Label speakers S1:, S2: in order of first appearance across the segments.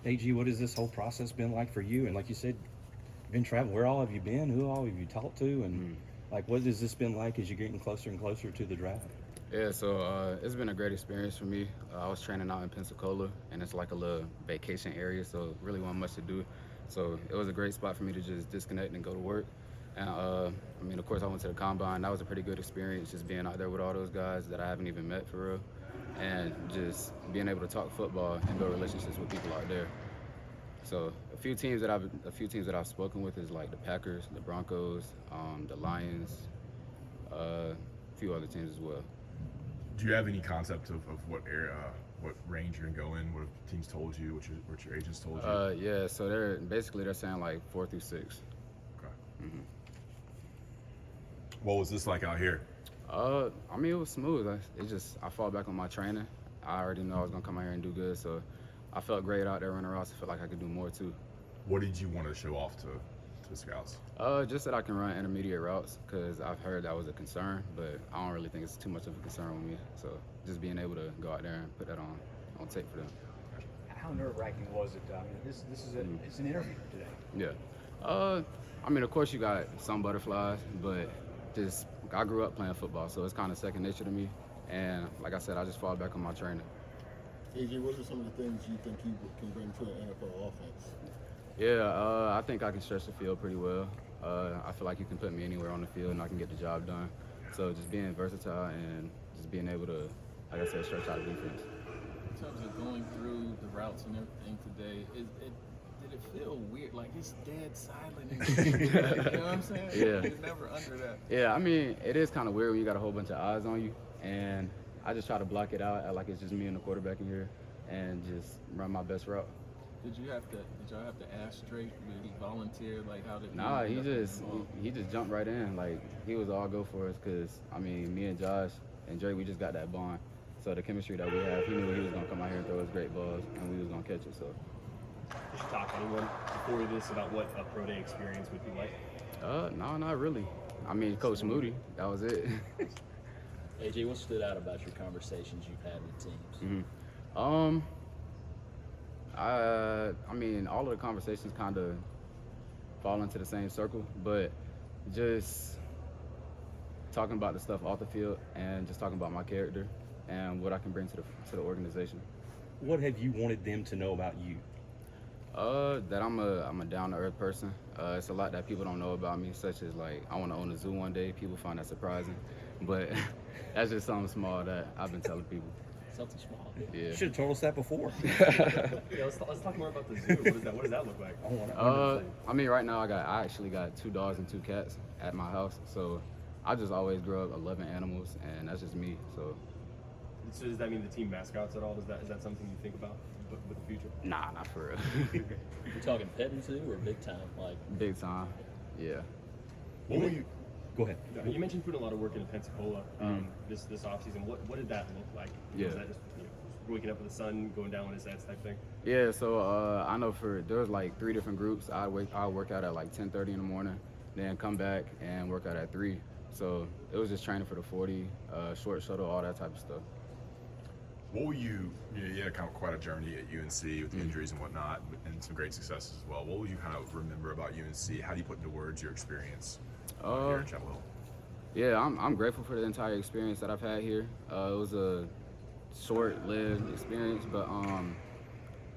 S1: AG, what has this whole process been like for you? And like you said, you've been traveling. Where all have you been? Who all have you talked to? And like, what has this been like as you're getting closer and closer to the draft?
S2: Yeah, so it's been a great experience for me. I was training out in Pensacola, and it's like a little vacation area, so really wasn't much to do. So it was a great spot for me to just disconnect and go to work. And I mean, of course, I went to the combine. That was a pretty good experience, just being out there with all those guys that I haven't even met for real, and just being able to talk football and build relationships with people out there. So a few teams that I've spoken with is like the Packers, the Broncos, the Lions, a few other teams as well.
S3: Do you have any concept of what area, what range you're gonna go in? What have teams told you? What your agents told you?
S2: Yeah, so they're saying like 4 through 6.
S3: Okay.
S2: Mm-hmm.
S3: What was this like out here?
S2: I mean, it was smooth. I fall back on my training. I already know I was gonna come out here and do good, so I felt great out there running routes. I felt like I could do more too.
S3: What did you want to show off to the scouts?
S2: Just that I can run intermediate routes, because I've heard that was a concern, but I don't really think it's too much of a concern with me. So just being able to go out there and put that on tape for them.
S4: How nerve-wracking was it? I mean, this is it's an interview today.
S2: Yeah. I mean, of course you got some butterflies, but just I grew up playing football, so it's kind of second nature to me. And like I said, I just fall back on my training.
S5: AJ, what are some of the things you think you can bring to an NFL offense?
S2: Yeah, I think I can stretch the field pretty well. I feel like you can put me anywhere on the field and I can get the job done. So just being versatile and just being able to, like I said, stretch out defense.
S6: In terms of going through the routes and everything today, did it feel weird? Like it's dead silent. You know what I'm saying?
S2: Yeah.
S6: You're never under that.
S2: Yeah, I mean, it is kind of weird when you got a whole bunch of eyes on you. And I just try to block it out, act like it's just me and the quarterback in here, and just run my best route.
S6: Did y'all have to ask straight? Did he volunteer? Like how did?
S2: Nah, he just jumped right in. Like he was all go for us, cause I mean, me and Josh and Dre, we just got that bond. So the chemistry that we have, he knew he was gonna come out here and throw us great balls, and we was gonna catch it. So.
S7: Did you talk to anyone before this about what a pro day experience would be like?
S2: No, not really. I mean, Coach Moody, that was it.
S8: AJ, what stood out about your conversations you've had with teams?
S2: Mm-hmm. I mean, all of the conversations kind of fall into the same circle, but just talking about the stuff off the field and just talking about my character and what I can bring to the organization.
S1: What have you wanted them to know about you?
S2: That I'm a down-to-earth person. It's a lot that people don't know about me, such as like I want to own a zoo one day. People find that surprising, but that's just something small that I've been telling people.
S8: Something small.
S2: Yeah.
S1: You should have told us that before.
S7: Yeah, let's talk more about the zoo. What does that look like?
S2: I mean, right now I actually got 2 dogs and 2 cats at my house, so I just always grew up loving animals, and that's just me. So
S7: does that mean the team mascots at all? Is that something you think about with the future?
S2: Nah, not for real.
S8: We're talking petting zoo or big time? Like
S2: big time, yeah.
S3: What were you?
S1: Go ahead.
S7: You mentioned putting a lot of work into Pensacola this offseason. What did that look like?
S2: Yeah.
S7: Was that just waking up with the sun, going down when it sets type thing?
S2: Yeah, so I know there was like 3 different groups. I'll work out at like 10:30 in the morning, then come back and work out at 3. So it was just training for the 40, short shuttle, all that type of stuff.
S3: What were you had kind of quite a journey at UNC with the injuries and whatnot, and some great successes as well. What would you kind of remember about UNC? How do you put into words your experience here in Chapel Hill?
S2: Yeah, I'm grateful for the entire experience that I've had here. It was a short-lived experience, but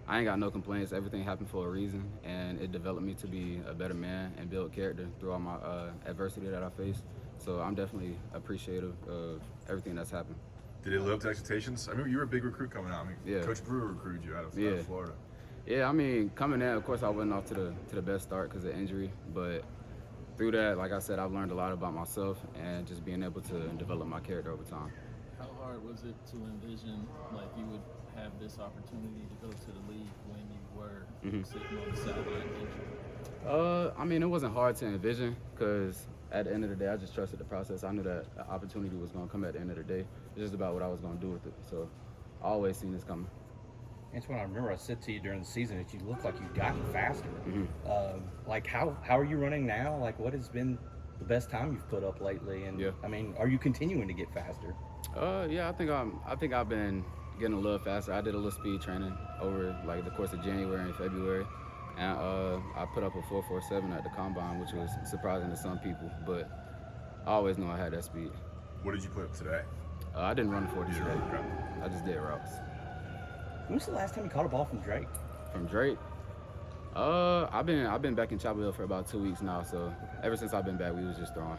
S2: I ain't got no complaints. Everything happened for a reason, and it developed me to be a better man and build character through all my adversity that I faced. So I'm definitely appreciative of everything that's happened.
S3: Did it live up to expectations? I mean, you were a big recruit coming out. I mean,
S2: Yeah.
S3: Coach Brewer recruited you out of Florida.
S2: Yeah, I mean, coming in, of course, I wasn't off to the best start because of injury, but through that, like I said, I've learned a lot about myself and just being able to develop my character over time.
S6: How hard was it to envision like you would have this opportunity to go to the league when you were sitting on the sideline injured?
S2: I mean, it wasn't hard to envision because at the end of the day, I just trusted the process. I knew that the opportunity was going to come at the end of the day. It's just about what I was going to do with it. So I always seen this coming.
S1: Antoine, I remember I said to you during the season that you look like you've gotten faster. Like, how are you running now? Like, what has been the best time you've put up lately? And
S2: Yeah.
S1: I mean, are you continuing to get faster?
S2: Yeah, I think I've been getting a little faster. I did a little speed training over like the course of January and February, and I put up a 4.47 at the combine, which was surprising to some people. But I always knew I had that speed.
S3: What did you put up today?
S2: I didn't run 40 today.
S3: Okay.
S2: I just did routes.
S1: When was the last time you caught a ball from Drake?
S2: From Drake, I've been back in Chapel Hill for about 2 weeks now. So ever since I've been back, we was just throwing.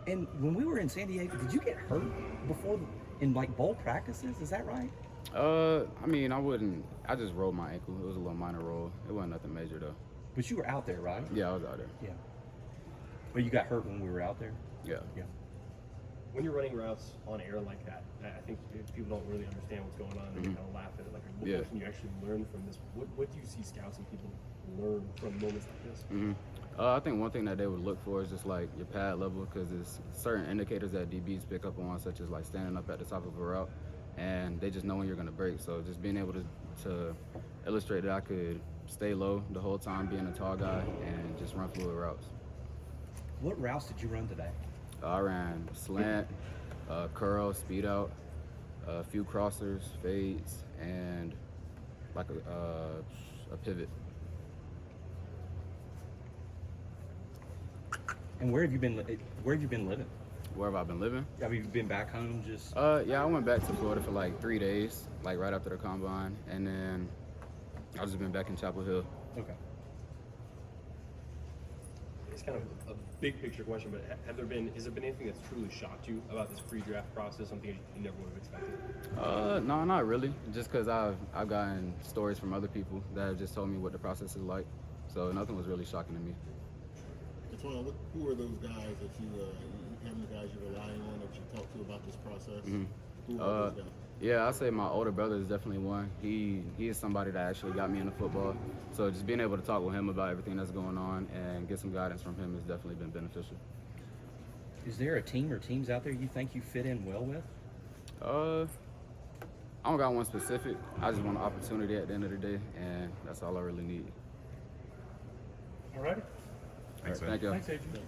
S1: And when we were in San Diego, did you get hurt before in like bowl practices? Is that right?
S2: I mean, I just rolled my ankle. It was a little minor roll. It wasn't nothing major though.
S1: But you were out there, right?
S2: Yeah, I was out there.
S1: Yeah. But you got hurt when we were out there?
S2: Yeah.
S1: Yeah.
S7: When you're running routes on air like that, I think people don't really understand what's going on and they kind of laugh at it. Like, what can you actually learn from this? What do you see scouts and people learn from moments like this?
S2: I think one thing that they would look for is just like your pad level, because there's certain indicators that DBs pick up on, such as like standing up at the top of a route, and they just know when you're going to break. So just being able to illustrate that I could stay low the whole time, being a tall guy, and just run fluid routes.
S1: What routes did you run today?
S2: I ran slant, curl, speed out, a few crossers, fades, and like a pivot.
S1: And where have you been living?
S2: Where have I been living?
S1: Have you been back home just?
S2: Yeah, I went back to Florida for like 3 days, like right after the combine, and then I've just been back in Chapel Hill.
S1: Okay.
S7: It's kind of a big picture question, but has there been anything that's truly shocked you about this pre-draft process? Something you never would have expected?
S2: No, not really. Just because I've gotten stories from other people that have just told me what the process is like, so nothing was really shocking to me.
S5: Antoine, who are those guys that you how many guys you're relying on that you talk to about this process? Who are those guys?
S2: Yeah, I'd say my older brother is definitely one. He is somebody that actually got me into football. So just being able to talk with him about everything that's going on and get some guidance from him has definitely been beneficial.
S1: Is there a team or teams out there you think you fit in well with?
S2: I don't got one specific. I just want an opportunity at the end of the day, and that's all I really need.
S4: All right.
S3: Thanks, man.
S2: Thank you.
S4: Thanks, Adrian.